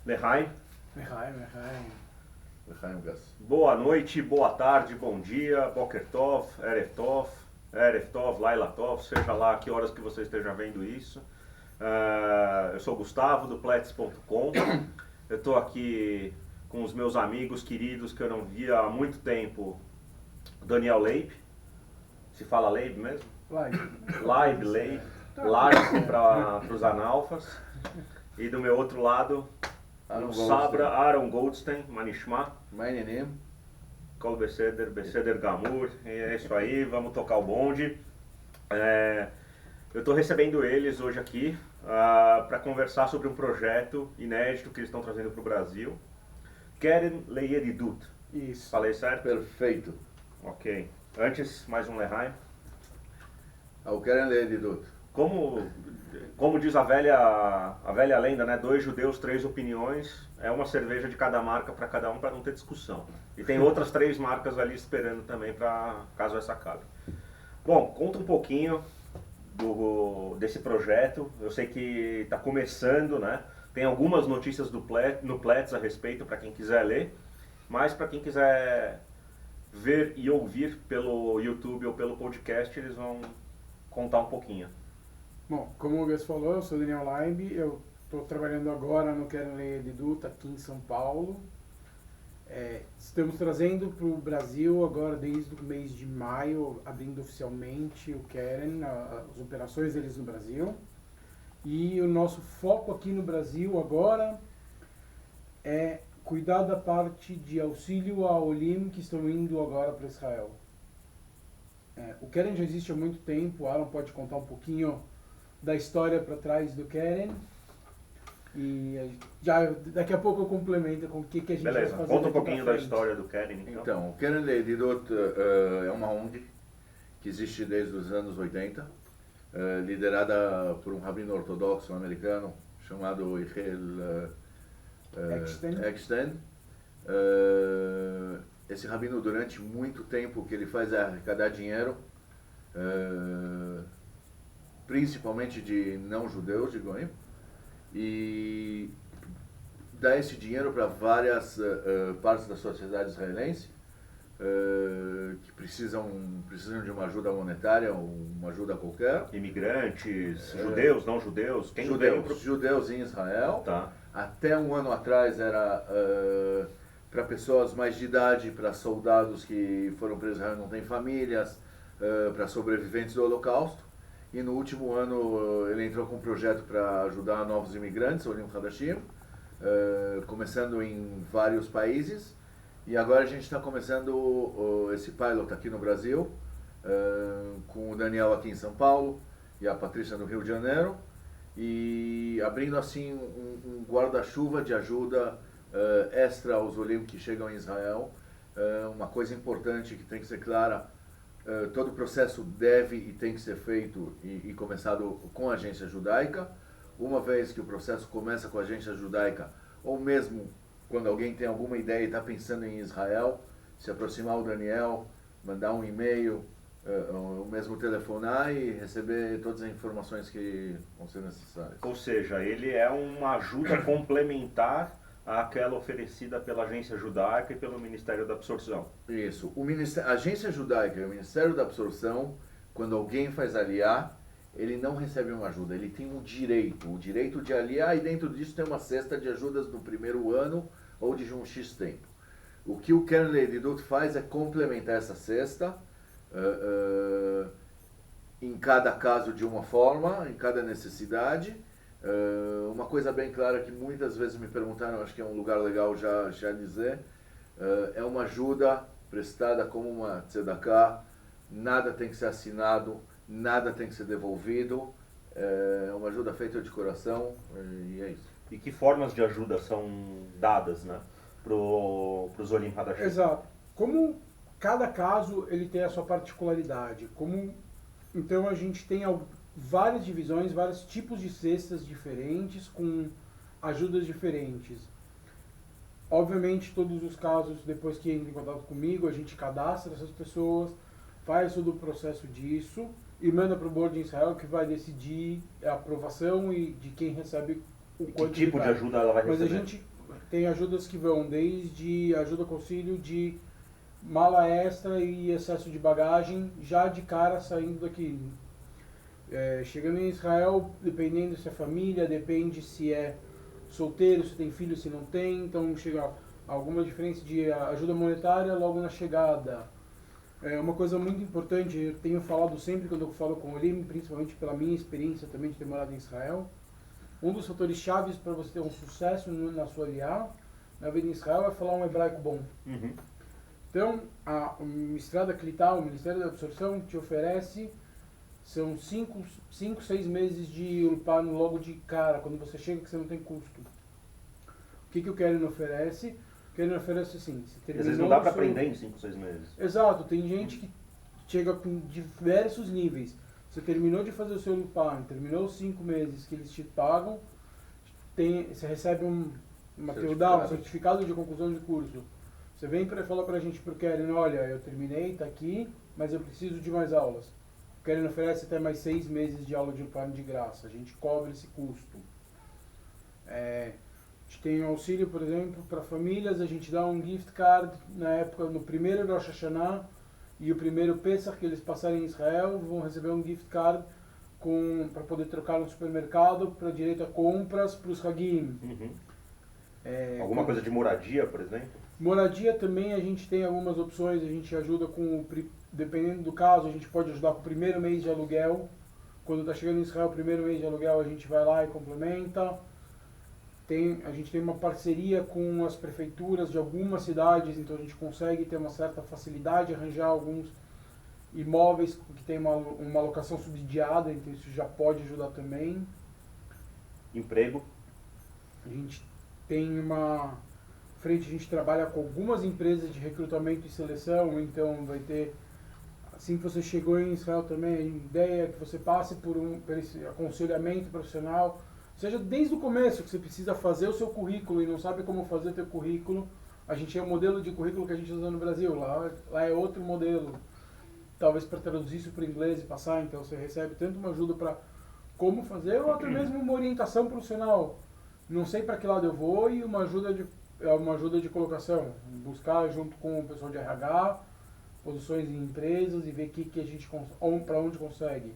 Lehaim. Lehaim Gas. Boa noite, boa tarde, bom dia, Boker Tov, Erev Tov, Laila Tov, seja lá que horas que você esteja vendo isso. Eu sou o Gustavo, do Plets.com. Eu estou aqui com os meus amigos queridos que eu não via há muito tempo. Daniel Leib. Se fala Leib mesmo? Leib para os analfas. E do meu outro lado, o Sabra Aaron Goldstein, Manishma. Mein Kol Beseder Gamur. E é isso aí, vamos tocar o bonde. Eu estou recebendo eles hoje aqui para conversar sobre um projeto inédito que eles estão trazendo para o Brasil. Keren Leyeridut. Isso. Falei certo? Perfeito. Ok. Antes, mais um Lehaim. O Keren Leyeridut. Como diz a velha lenda, né? 2 judeus, 3 opiniões. É uma cerveja de cada marca para cada um, para não ter discussão. E tem outras 3 marcas ali esperando também, para caso essa acabe. Bom, conta um pouquinho desse projeto. Eu sei que está começando, né? Tem algumas notícias no Plets a respeito para quem quiser ler. Mas para quem quiser ver e ouvir pelo YouTube ou pelo podcast, eles vão contar um pouquinho. Bom, como o Gus falou, eu sou o Daniel Leib, eu estou trabalhando agora no Keren Leyeridut aqui em São Paulo. Estamos trazendo para o Brasil agora desde o mês de maio, abrindo oficialmente o Keren, as operações deles no Brasil. E o nosso foco aqui no Brasil agora é cuidar da parte de auxílio a Olim que estão indo agora para Israel. O Keren já existe há muito tempo, o Aaron pode contar um pouquinho da história para trás do Keren. E já daqui a pouco eu complemento com o que a gente vai fazer. Conta um pouquinho da história do Keren. Então, o Keren Leyeridut é uma ONG que existe desde os anos 80, liderada por um rabino ortodoxo americano chamado Yehiel Eckstein. Esse rabino, durante muito tempo, o que ele faz é arrecadar dinheiro, principalmente de não-judeus, de Goim, e dá esse dinheiro para várias partes da sociedade israelense que precisam de uma ajuda monetária, uma ajuda qualquer. Imigrantes, judeus, não judeus? Quem Judeus em Israel. Tá. Até um ano atrás era para pessoas mais de idade, para soldados que foram para Israel e não têm famílias, para sobreviventes do Holocausto. E no último ano ele entrou com um projeto para ajudar novos imigrantes, Olim Hadashim, começando em vários países. E agora a gente está começando esse pilot aqui no Brasil, com o Daniel aqui em São Paulo e a Patrícia no Rio de Janeiro. E abrindo assim um guarda-chuva de ajuda extra aos Olim que chegam em Israel. Uma coisa importante que tem que ser clara: todo o processo deve e tem que ser feito e começado com a agência judaica. Uma vez que o processo começa com a agência judaica, ou mesmo quando alguém tem alguma ideia e está pensando em Israel, se aproximar do Daniel, mandar um e-mail, ou mesmo telefonar e receber todas as informações que vão ser necessárias. Ou seja, ele é uma ajuda complementar àquela oferecida pela agência judaica e pelo Ministério da Absorção. Isso. A agência judaica e o Ministério da Absorção, quando alguém faz aliá, ele não recebe uma ajuda, ele tem o direito de aliá, e dentro disso tem uma cesta de ajudas do primeiro ano ou de um X tempo. O que o Keren Leyeridut faz é complementar essa cesta, em cada caso de uma forma, em cada necessidade. Uma coisa bem clara que muitas vezes me perguntaram, acho que é um lugar legal já dizer, é uma ajuda prestada como uma tzedakah, nada tem que ser assinado, nada tem que ser devolvido, é uma ajuda feita de coração, e é isso. E que formas de ajuda são dadas, né, para os Olim Hadashim? Exato. Como cada caso ele tem a sua particularidade, então a gente tem várias divisões, vários tipos de cestas diferentes, com ajudas diferentes. Obviamente, todos os casos, depois que entra em contato comigo, a gente cadastra essas pessoas, faz todo o processo disso e manda para o Board de Israel, que vai decidir a aprovação e de quem recebe o quanto. Que tipo de ajuda ela vai receber? Mas a gente tem ajudas que vão desde ajuda com auxílio de mala extra e excesso de bagagem, já de cara saindo daqui. Chegando em Israel, dependendo se é família, depende se é solteiro, se tem filho, se não tem, então chega alguma diferença de ajuda monetária logo na chegada. Uma coisa muito importante, eu tenho falado sempre quando eu falo com o Olim, principalmente pela minha experiência também de ter morado em Israel, um dos fatores chaves para você ter um sucesso na sua Aliyah, na vida em Israel, é falar um hebraico bom. Uhum. Então, a Estrada Clital, o Ministério da Absorção, te oferece, são 5, 6 meses de Ulpan logo de cara, quando você chega que você não tem custo. O que o Keren oferece? O Keren oferece assim, você terminou. Às vezes não dá para aprender em 5, 6 meses. Exato, tem gente que chega com diversos níveis. Você terminou de fazer o seu Ulpan, terminou os 5 meses que eles te pagam, você recebe uma certificado de conclusão de curso. Você vem para falar para a gente, pro Keren, olha, eu terminei, está aqui, mas eu preciso de mais aulas. O Keren oferece até mais 6 meses de aula de Ulpan de graça, a gente cobre esse custo. A gente tem um auxílio, por exemplo, para famílias, a gente dá um gift card na época, no primeiro Rosh Hashanah e o primeiro Pesach que eles passarem em Israel, vão receber um gift card para poder trocar no supermercado, para direito a compras, para os Hagim. Uhum. Alguma coisa de moradia, por exemplo? Moradia também a gente tem algumas opções, a gente ajuda dependendo do caso, a gente pode ajudar com o primeiro mês de aluguel. Quando está chegando em Israel o primeiro mês de aluguel, a gente vai lá e complementa. A gente tem uma parceria com as prefeituras de algumas cidades, então a gente consegue ter uma certa facilidade, arranjar alguns imóveis que tem uma locação subsidiada, então isso já pode ajudar também. Emprego? A gente tem a gente trabalha com algumas empresas de recrutamento e seleção, então vai ter, assim que você chegou em Israel também, a ideia é que você passe por esse aconselhamento profissional, seja desde o começo, que você precisa fazer o seu currículo e não sabe como fazer o seu currículo. A gente tem um modelo de currículo que a gente usa no Brasil, lá é outro modelo, talvez para traduzir isso para o inglês e passar, então você recebe tanto uma ajuda para como fazer, ou até mesmo uma orientação profissional. Não sei para que lado eu vou e uma ajuda de colocação, buscar junto com o pessoal de RH, posições em empresas e ver que a gente para onde consegue.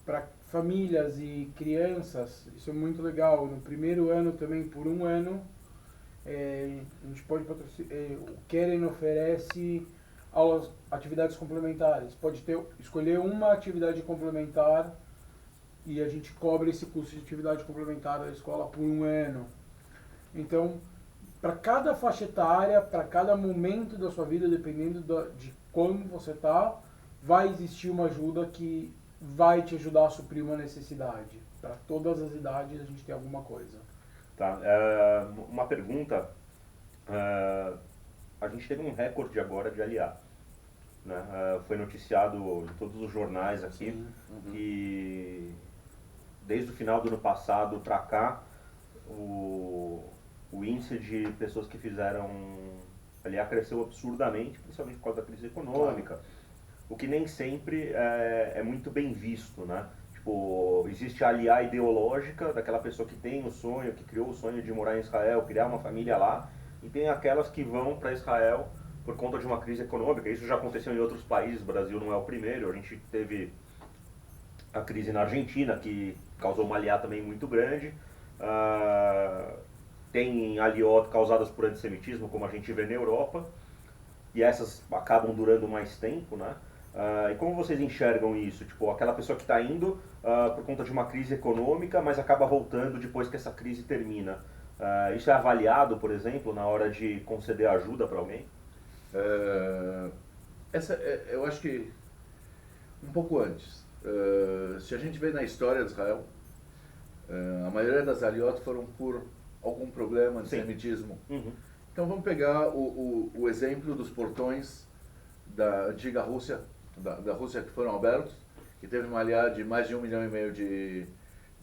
Para famílias e crianças, isso é muito legal. No primeiro ano também, por um ano, a gente pode patrocinar, o Keren oferece atividades complementares. Pode escolher uma atividade complementar e a gente cobre esse custo de atividade complementar da escola por um ano. Então, para cada faixa etária, para cada momento da sua vida, dependendo de como você está, vai existir uma ajuda que vai te ajudar a suprir uma necessidade. Para todas as idades a gente tem alguma coisa. Tá. Uma pergunta. A gente teve um recorde agora de Aliyah. Né? Foi noticiado em todos os jornais aqui. Sim. Uhum. Que desde o final do ano passado para cá, o índice de pessoas que fizeram Aliyah cresceu absurdamente, principalmente por causa da crise econômica. Claro. O que nem sempre é muito bem visto, né? Tipo, existe a Aliyah ideológica daquela pessoa que tem o sonho, que criou o sonho de morar em Israel, criar uma família lá, e tem aquelas que vão para Israel por conta de uma crise econômica. Isso já aconteceu em outros países, o Brasil não é o primeiro. A gente teve a crise na Argentina, que causou uma Aliyah também muito grande. Tem aliyot causadas por antissemitismo, como a gente vê na Europa, e essas acabam durando mais tempo, né? E como vocês enxergam isso? Tipo, aquela pessoa que está indo por conta de uma crise econômica, mas acaba voltando depois que essa crise termina. Isso é avaliado, por exemplo, na hora de conceder ajuda para alguém? Eu acho que um pouco antes. Se a gente vê na história de Israel, a maioria das aliyot foram por algum problema de antissemitismo. Uhum. Então vamos pegar o exemplo dos portões da antiga Rússia, da Rússia que foram abertos, que teve uma aliyah de mais de 1,5 milhão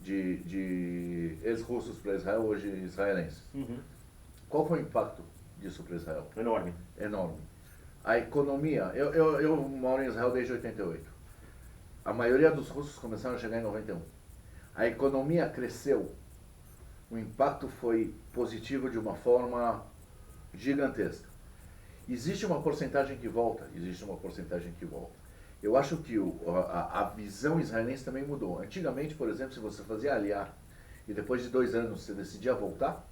de ex-russos para Israel, hoje israelenses. Uhum. Qual foi o impacto disso para Israel? Enorme. Enorme. A economia, eu moro em Israel desde 88. A maioria dos russos começaram a chegar em 91. A economia cresceu o impacto foi positivo de uma forma gigantesca. Existe uma porcentagem que volta, existe uma porcentagem que volta. Eu acho que a visão israelense também mudou. Antigamente, por exemplo, se você fazia aliar e depois de 2 anos você decidia voltar,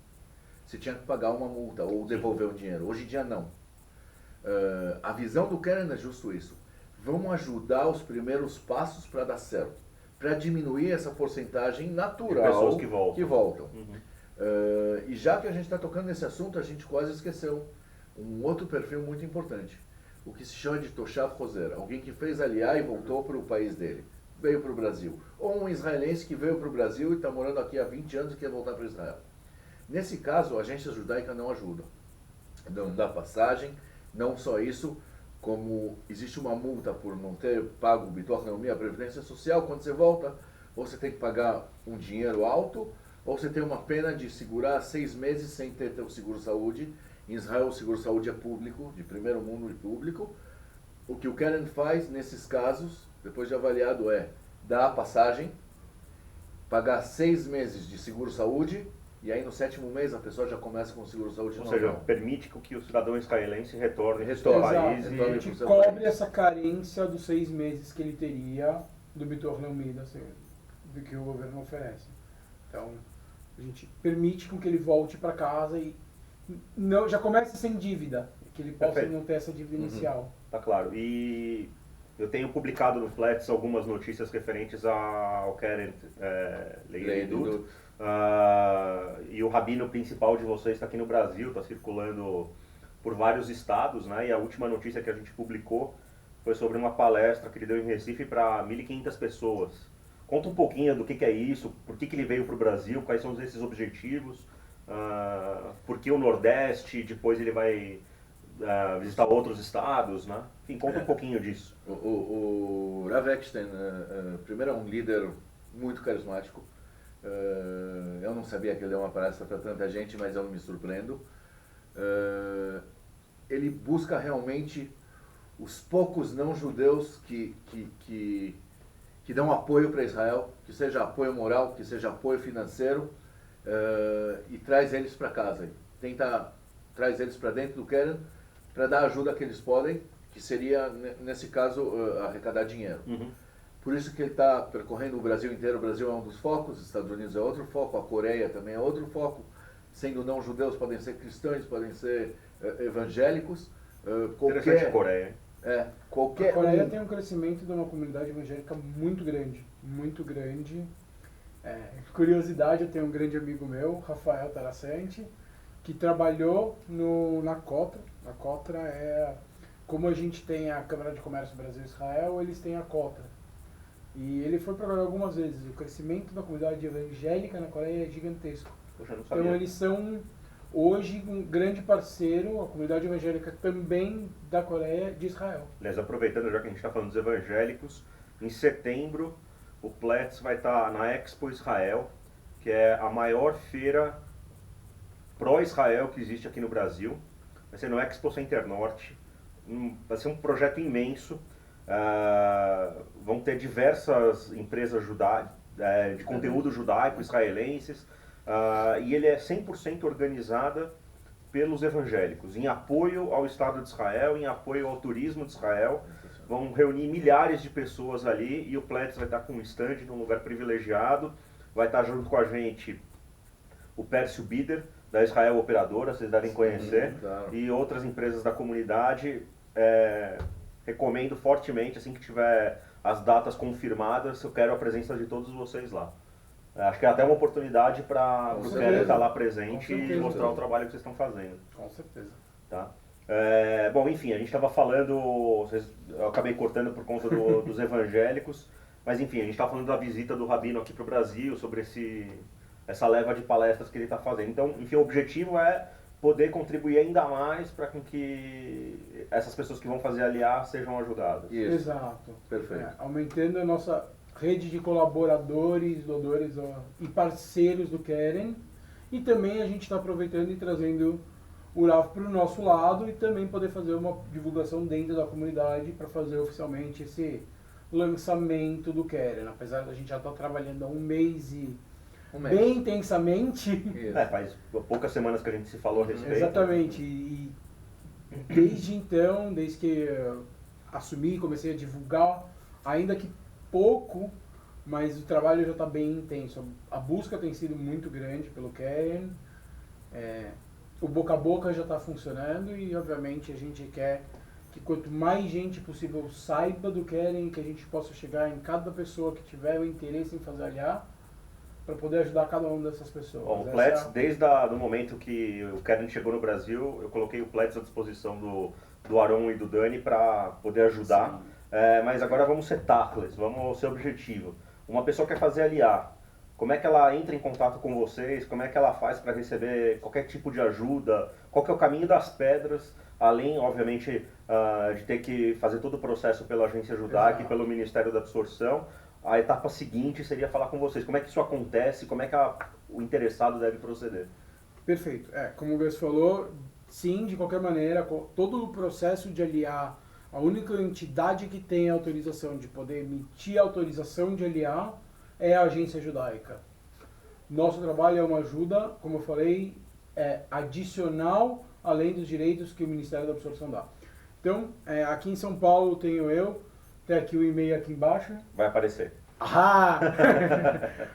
você tinha que pagar uma multa ou devolver o dinheiro. Hoje em dia não. A visão do Keren é justo isso. Vamos ajudar os primeiros passos para dar certo, para diminuir essa porcentagem natural de pessoas que voltam. E já que a gente está tocando nesse assunto, a gente quase esqueceu um outro perfil muito importante, o que se chama de Toshav Hoser, alguém que fez aliar e voltou para o país dele, veio para o Brasil, ou um israelense que veio para o Brasil e está morando aqui há 20 anos e quer voltar para Israel. Nesse caso, a agência judaica não ajuda, não dá passagem, não só isso, como existe uma multa por não ter pago o Bitoch Leumi, a Previdência Social, quando você volta, ou você tem que pagar um dinheiro alto, ou você tem uma pena de segurar 6 meses sem ter teu seguro-saúde. Em Israel, o seguro-saúde é público, de primeiro mundo e público. O que o Keren faz nesses casos, depois de avaliado, é dar a passagem, pagar 6 meses de seguro-saúde, e aí no 7º mês a pessoa já começa com o seguro-saúde normal. Ou seja, permite que o cidadão israelense retorne ao Exato. país A e... gente cobre essa carência dos 6 meses que ele teria do Bitoch Leumi, do que o governo oferece. Então, a gente permite com que ele volte para casa e não, já comece sem dívida, que ele possa Perfeito. não ter essa dívida inicial. Tá claro. E eu tenho publicado no Flats algumas notícias referentes ao Keren Leidut. E o rabino principal de vocês está aqui no Brasil, está circulando por vários estados, né? E a última notícia que a gente publicou foi sobre uma palestra que ele deu em Recife para 1.500 pessoas. Conta um pouquinho do que é isso, por que ele veio para o Brasil, quais são esses objetivos, por que o Nordeste, depois ele vai visitar outros estados, né? Enfim, conta um pouquinho disso. O Rav Eckstein, primeiro, é um líder muito carismático. Eu não sabia que ele deu uma palestra para tanta gente, mas eu não me surpreendo. Ele busca realmente os poucos não-judeus que dão apoio para Israel, que seja apoio moral, que seja apoio financeiro, e traz eles para casa. Traz eles para dentro do Keren para dar a ajuda que eles podem, que seria, nesse caso, arrecadar dinheiro. Uhum. Por isso que ele está percorrendo o Brasil inteiro. O Brasil é um dos focos, os Estados Unidos é outro foco, a Coreia também é outro foco. Sendo não judeus, podem ser cristãos, podem ser evangélicos. Interessante a Coreia. A Coreia tem um crescimento de uma comunidade evangélica muito grande, muito grande. Curiosidade, eu tenho um grande amigo meu, Rafael Taracente, que trabalhou na Cotra. A Cotra como a gente tem a Câmara de Comércio Brasil-Israel, eles têm a Cotra. E ele foi para lá algumas vezes. O crescimento da comunidade evangélica na Coreia é gigantesco. Poxa, eu não sabia. Então eles são hoje um grande parceiro, a comunidade evangélica também da Coreia, de Israel. Aliás, aproveitando já que a gente está falando dos evangélicos, em setembro o Platts vai estar na Expo Israel, que é a maior feira pró-Israel que existe aqui no Brasil. Vai ser no Expo Center Norte. Vai ser um projeto imenso. Vão ter diversas empresas de conteúdo judaico, israelenses, e ele é 100% organizada pelos evangélicos, em apoio ao Estado de Israel, em apoio ao turismo de Israel. Vão reunir milhares de pessoas ali e o Platts vai estar com um stand num lugar privilegiado. Vai estar junto com a gente o Pércio Bider, da Israel Operadora, vocês devem conhecer, claro. E outras empresas da comunidade. Recomendo fortemente, assim que tiver as datas confirmadas, eu quero a presença de todos vocês lá. Acho que é até uma oportunidade para o Keren estar lá presente e mostrar o trabalho que vocês estão fazendo. Com certeza. Tá? Bom, enfim, a gente estava falando, eu acabei cortando por conta dos evangélicos, mas enfim, a gente estava falando da visita do Rabino aqui para o Brasil, sobre essa leva de palestras que ele está fazendo. Então, enfim, o objetivo é poder contribuir ainda mais para que essas pessoas que vão fazer aliar sejam ajudadas. Isso. Exato. Perfeito. Aumentando a nossa rede de colaboradores, doadores e parceiros do Keren. E também a gente está aproveitando e trazendo o Rav para o nosso lado e também poder fazer uma divulgação dentro da comunidade para fazer oficialmente esse lançamento do Keren. Apesar da gente já estar trabalhando há 1 mês e bem intensamente. Isso. Faz poucas semanas que a gente se falou a respeito. Exatamente. E desde então, desde que eu assumi, comecei a divulgar, ainda que pouco, mas o trabalho já está bem intenso. A busca tem sido muito grande pelo Keren. O boca a boca já está funcionando e, obviamente, a gente quer que quanto mais gente possível saiba do Keren, que a gente possa chegar em cada pessoa que tiver o interesse em fazer aliar, para poder ajudar cada uma dessas pessoas. Bom, o Pletz, desde o momento que o Keren chegou no Brasil, eu coloquei o Pletz à disposição do Aron e do Dani para poder ajudar. Mas agora vamos ser tactless, vamos ser objetivo. Uma pessoa quer fazer aliar, como é que ela entra em contato com vocês? Como é que ela faz para receber qualquer tipo de ajuda? Qual que é o caminho das pedras? Além, obviamente, de ter que fazer todo o processo pela agência Judaica e pelo Ministério da Absorção, a etapa seguinte seria falar com vocês. Como é que isso acontece? Como é que o interessado deve proceder? Perfeito. Como o Gus falou, sim, de qualquer maneira, todo o processo de aliar, a única entidade que tem autorização de poder emitir autorização de aliar é a agência judaica. Nosso trabalho é uma ajuda, como eu falei, adicional, além dos direitos que o Ministério da Absorção dá. Então, aqui em São Paulo tenho eu, tem aqui o e-mail aqui embaixo. Vai aparecer.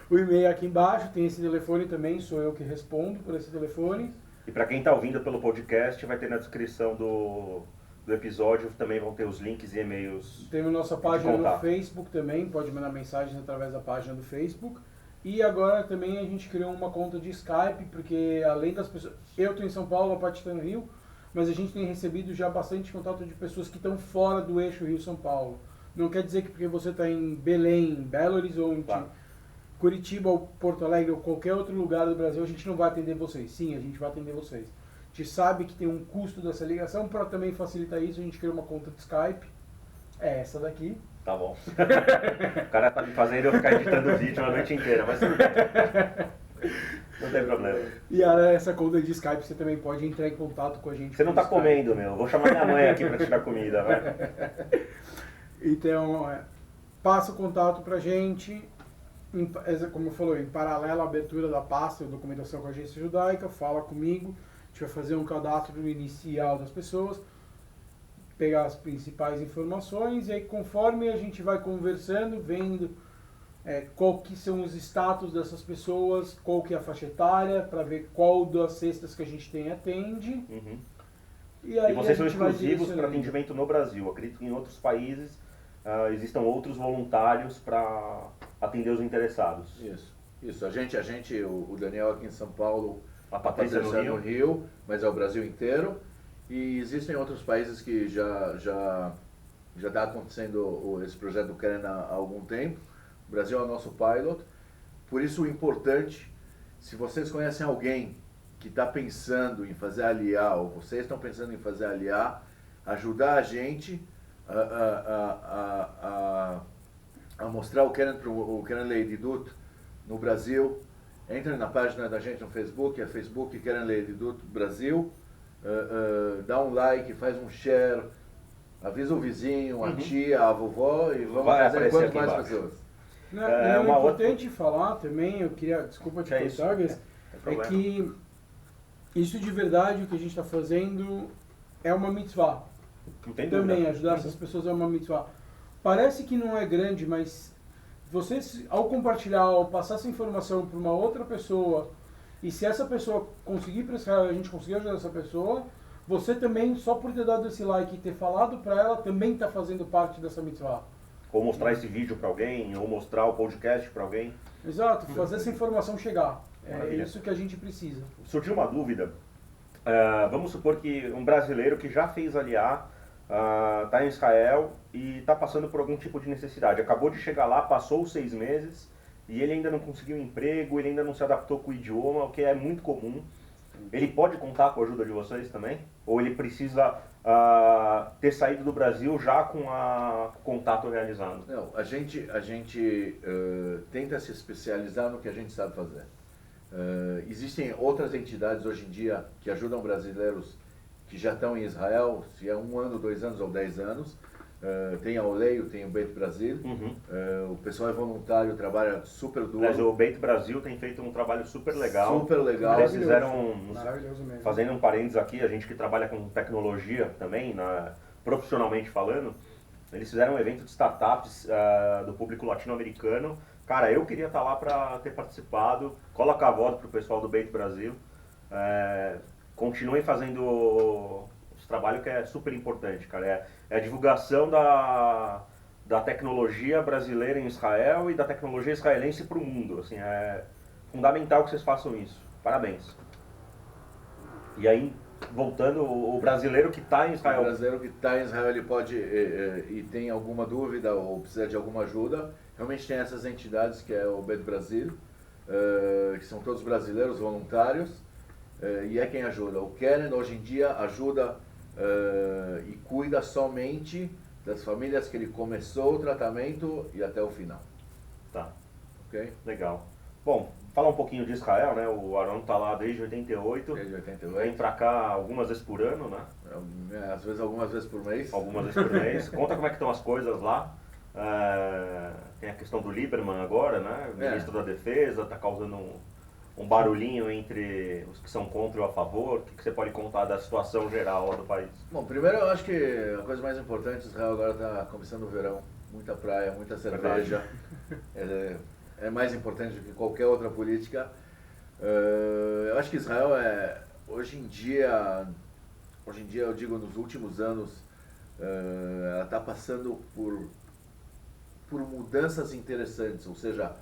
O e-mail aqui embaixo, tem esse telefone também, sou eu que respondo por esse telefone. E para quem está ouvindo pelo podcast, vai ter na descrição do episódio, também vão ter os links e e-mails. Temos nossa página no Facebook também, pode mandar mensagens através da página do Facebook. E agora também a gente criou uma conta de Skype, porque além das pessoas... Eu estou em São Paulo, a parte está no Rio, mas a gente tem recebido já bastante contato de pessoas que estão fora do eixo Rio-São Paulo. Não quer dizer que porque você está em Belém, Belo Horizonte, Curitiba, ou Porto Alegre, ou qualquer outro lugar do Brasil, a gente não vai atender vocês. Sim, a gente vai atender vocês. A gente sabe que tem um custo dessa ligação, para também facilitar isso, a gente criou uma conta de Skype. É essa daqui. Tá bom. O cara tá me fazendo eu ficar editando o vídeo a noite inteira, mas tudo bem. Não tem problema. E essa conta de Skype você também pode entrar em contato com a gente. Você não tá comendo, meu. Vou chamar minha mãe aqui pra tirar comida, vai. Então, passa o contato pra gente. Como eu falei, em paralelo à abertura da pasta de documentação com a agência judaica, fala comigo. A gente vai fazer um cadastro inicial das pessoas, pegar as principais informações e aí conforme a gente vai conversando, vendo qual que são os status dessas pessoas, qual que é a faixa etária, para ver qual das cestas que a gente tem atende. Uhum. E aí vocês são exclusivos para atendimento no Brasil. Eu acredito que em outros países existam outros voluntários para atender os interessados. Isso. A gente, o Daniel aqui em São Paulo, A Patrícia no Rio, mas é o Brasil inteiro. E existem outros países que já está acontecendo esse projeto do Keren há algum tempo. O Brasil é o nosso pilot. Por isso o importante, se vocês conhecem alguém que está pensando em fazer aliar, ou vocês estão pensando em fazer aliar, ajudar a gente a mostrar o Keren Leididut no Brasil. Entre na página da gente no Facebook, é Facebook Keren Leididut Brasil. Dá um like, faz um share, avisa o vizinho, a tia, a vovó e vamos fazer quanto mais pessoas. É importante falar também, eu queria, desculpa te cortar, é que isso de verdade, o que a gente está fazendo é uma mitzvah. Também ajudar essas pessoas é uma mitzvah. Parece que não é grande, mas vocês, ao compartilhar, ao passar essa informação para uma outra pessoa, e se essa pessoa conseguir prestar, a gente conseguir ajudar essa pessoa, você também, só por ter dado esse like e ter falado para ela, também está fazendo parte dessa mitzvah. Ou mostrar esse vídeo para alguém, ou mostrar o podcast para alguém. Exato, fazer essa informação chegar. Maravilha. É isso que a gente precisa. Surgiu uma dúvida. Vamos supor que um brasileiro que já fez aliar, está em Israel e está passando por algum tipo de necessidade. Acabou de chegar lá, passou os 6 meses e ele ainda não conseguiu um emprego, ele ainda não se adaptou com o idioma, o que é muito comum. Ele pode contar com a ajuda de vocês também? Ou ele precisa ter saído do Brasil já com o contato realizado? Não, a gente tenta se especializar no que a gente sabe fazer. Existem outras entidades hoje em dia que ajudam brasileiros que já estão em Israel, se é 1 ano, 2 anos ou 10 anos, Tem a Oleio, tem o Beit Brasil. O pessoal é voluntário, trabalha super duro. Mas o Beit Brasil tem feito um trabalho super legal. Super legal. Eles fizeram, Maravilhoso mesmo. fazendo um parênteses aqui, a gente que trabalha com tecnologia também, profissionalmente falando, eles fizeram um evento de startups do público latino-americano. Cara, eu queria estar lá para ter participado. Coloca a voz pro pessoal do Beit Brasil. Continuem fazendo esse trabalho que é super importante, cara. É a divulgação da tecnologia brasileira em Israel e da tecnologia israelense para o mundo. Assim, é fundamental que vocês façam isso. Parabéns. E aí, voltando, o brasileiro que está em Israel... O brasileiro que está em Israel, ele pode, e tem alguma dúvida ou precisa de alguma ajuda, realmente tem essas entidades, que é o Beit Brasil, que são todos brasileiros voluntários, e é quem ajuda. O Keren, hoje em dia, ajuda e cuida somente das famílias que ele começou o tratamento e até o final. Tá. Ok? Legal. Bom, falar um pouquinho de Israel, né? O Aron tá lá desde 88. Desde 88. Vem pra cá algumas vezes por ano, né? Às vezes, algumas vezes por mês. Algumas vezes por mês. Conta como é que estão as coisas lá. Tem a questão do Lieberman agora, né? O ministro da Defesa, tá causando um barulhinho entre os que são contra ou a favor. O que você pode contar da situação geral lá do país? Bom, primeiro eu acho que a coisa mais importante, Israel agora está começando o verão. Muita praia, muita cerveja. É mais importante do que qualquer outra política. Eu acho que Israel hoje em dia eu digo nos últimos anos, ela está passando por mudanças interessantes, ou seja,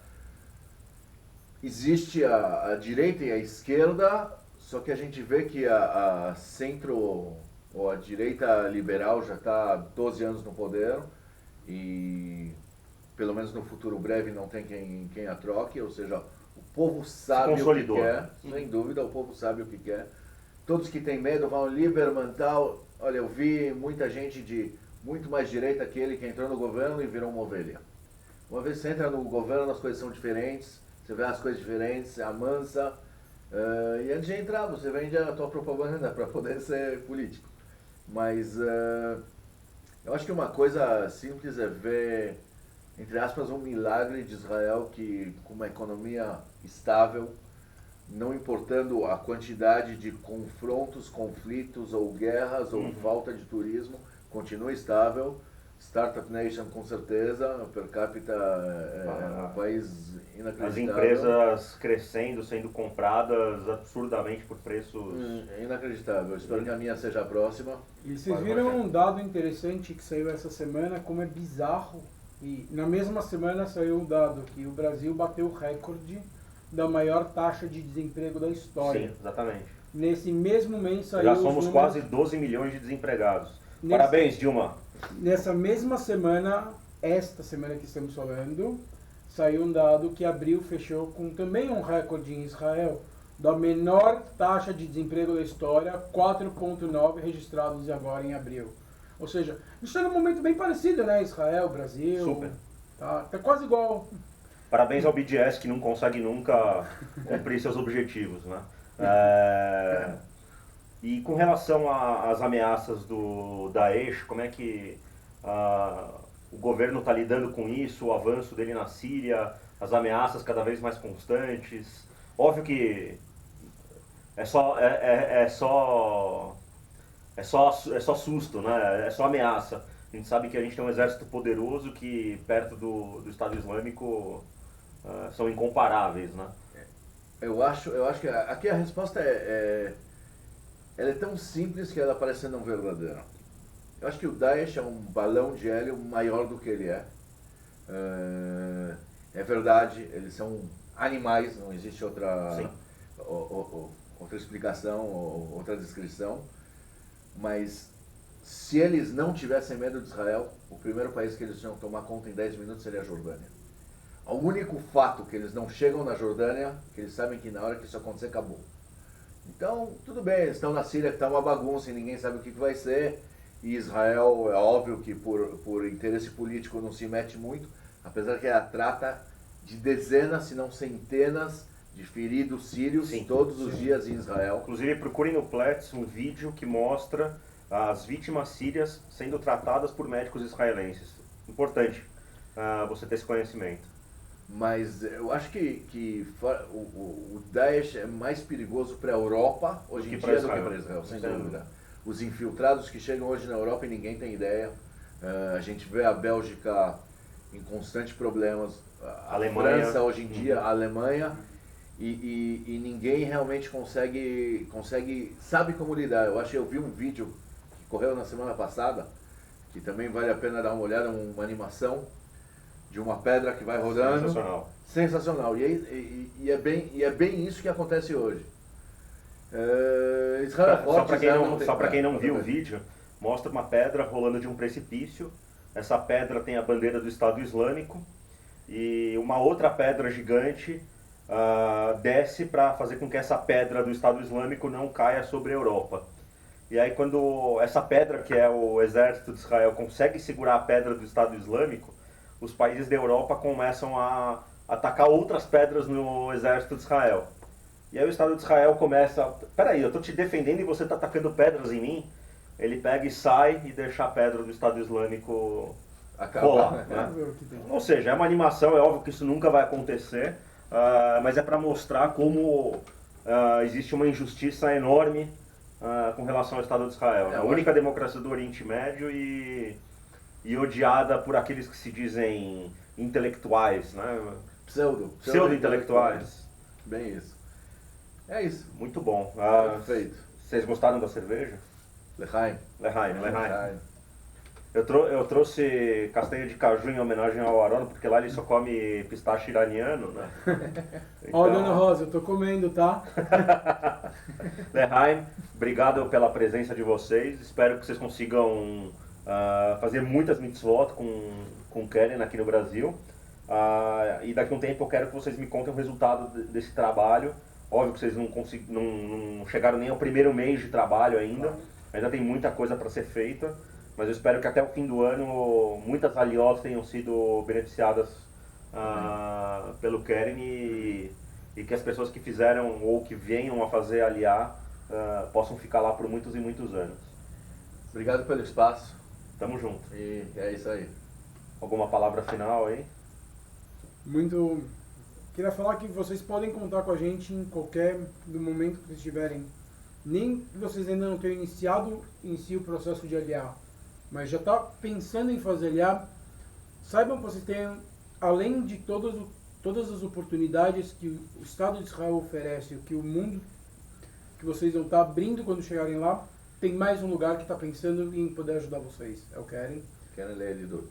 existe a direita e a esquerda, só que a gente vê que a centro ou a direita liberal já está há 12 anos no poder e pelo menos no futuro breve não tem quem a troque, ou seja, o povo sabe o que quer, sem dúvida, o povo sabe o que quer. Todos que têm medo vão Lieberman tal. Olha, eu vi muita gente de muito mais direita que ele que entrou no governo e virou uma ovelha. Uma vez você entra no governo, as coisas são diferentes, você vê as coisas diferentes, você amansa, e antes de entrar você vende a tua propaganda para poder ser político. Mas eu acho que uma coisa simples é ver, entre aspas, um milagre de Israel que, com uma economia estável, não importando a quantidade de confrontos, conflitos ou guerras ou falta de turismo, continua estável. Startup Nation com certeza, per capita é um país inacreditável. As empresas crescendo, sendo compradas absurdamente por preços... Inacreditável, espero que a minha seja a próxima. E vocês viram um dado interessante que saiu essa semana, como é bizarro. E na mesma semana saiu um dado que o Brasil bateu o recorde da maior taxa de desemprego da história. Sim, exatamente. Nesse mesmo mês saiu... Já somos quase 12 milhões de desempregados. Parabéns, Dilma! Nessa mesma semana, esta semana que estamos falando, saiu um dado que abril fechou com também um recorde em Israel, da menor taxa de desemprego da história, 4,9 registrados agora em abril. Ou seja, a gente está num momento bem parecido, né? Israel, Brasil. Super. Tá quase igual. Parabéns ao BDS que não consegue nunca cumprir seus objetivos, né? E com relação às ameaças do Daesh, como é que o governo está lidando com isso, o avanço dele na Síria, as ameaças cada vez mais constantes? Óbvio que é só susto, né? É só ameaça. A gente sabe que a gente tem um exército poderoso que perto do Estado Islâmico são incomparáveis, né? Eu acho que aqui a resposta ela é tão simples que ela parece não verdadeira. Eu acho que o Daesh é um balão de hélio maior do que ele é. É verdade, eles são animais, não existe outra explicação, outra descrição. Mas se eles não tivessem medo de Israel, o primeiro país que eles iam tomar conta em 10 minutos seria a Jordânia. O único fato que eles não chegam na Jordânia, que eles sabem que na hora que isso acontecer, acabou. Então, tudo bem, eles estão na Síria, que está uma bagunça e ninguém sabe o que vai ser. E Israel, é óbvio que por interesse político não se mete muito, apesar que ela trata de dezenas, se não centenas, de feridos sírios todos os dias em Israel. Inclusive, procurem no Platts um vídeo que mostra as vítimas sírias sendo tratadas por médicos israelenses. Importante você ter esse conhecimento. Mas eu acho que o Daesh é mais perigoso para a Europa hoje em dia do que para Israel, sem dúvida. Os infiltrados que chegam hoje na Europa e ninguém tem ideia. A gente vê a Bélgica em constantes problemas, a Alemanha. França hoje em dia, a Alemanha, e ninguém realmente sabe como lidar. Eu vi um vídeo que correu na semana passada, que também vale a pena dar uma olhada, uma animação de uma pedra que vai rodando. Sensacional. Sensacional. E é bem isso que acontece hoje. Israel é forte. Só para quem não viu o vídeo, mostra uma pedra rolando de um precipício. Essa pedra tem a bandeira do Estado Islâmico e uma outra pedra gigante desce para fazer com que essa pedra do Estado Islâmico não caia sobre a Europa. E aí quando essa pedra, que é o exército de Israel, consegue segurar a pedra do Estado Islâmico, os países da Europa começam a atacar outras pedras no exército de Israel. E aí o Estado de Israel começa, peraí, eu tô te defendendo e você tá atacando pedras em mim? Ele pega e sai e deixa a pedra do Estado Islâmico rolar. Né? Ou seja, é uma animação, é óbvio que isso nunca vai acontecer, mas é para mostrar como existe uma injustiça enorme com relação ao Estado de Israel. A única democracia do Oriente Médio e odiada por aqueles que se dizem intelectuais, né? Pseudo-intelectuais. Bem isso. É isso. Muito bom. Perfeito. Vocês gostaram da cerveja? L'chaim. Eu trouxe castanha de caju em homenagem ao Aron, porque lá ele só come pistache iraniano, né? Ó, Dona Rosa, eu tô comendo, tá? L'chaim, obrigado pela presença de vocês. Espero que vocês consigam fazer muitas mitzvot com Keren aqui no Brasil. E daqui a um tempo eu quero que vocês me contem o resultado desse trabalho. Óbvio que vocês não chegaram nem ao primeiro mês de trabalho ainda. Ainda tem muita coisa para ser feita. Mas eu espero que até o fim do ano muitas aliós tenham sido beneficiadas pelo Keren e que as pessoas que fizeram ou que venham a fazer aliá possam ficar lá por muitos e muitos anos. Obrigado pelo espaço. Tamo junto. E é isso aí. Alguma palavra final aí? Queria falar que vocês podem contar com a gente em qualquer momento que vocês tiverem. Nem que vocês ainda não tenham iniciado em si o processo de aliar, mas já está pensando em fazer aliar, saibam que vocês têm, além de todas as oportunidades que o Estado de Israel oferece, o que o mundo que vocês vão estar abrindo quando chegarem lá, tem mais um lugar que está pensando em poder ajudar vocês. É o Keren. Keren Leelidut.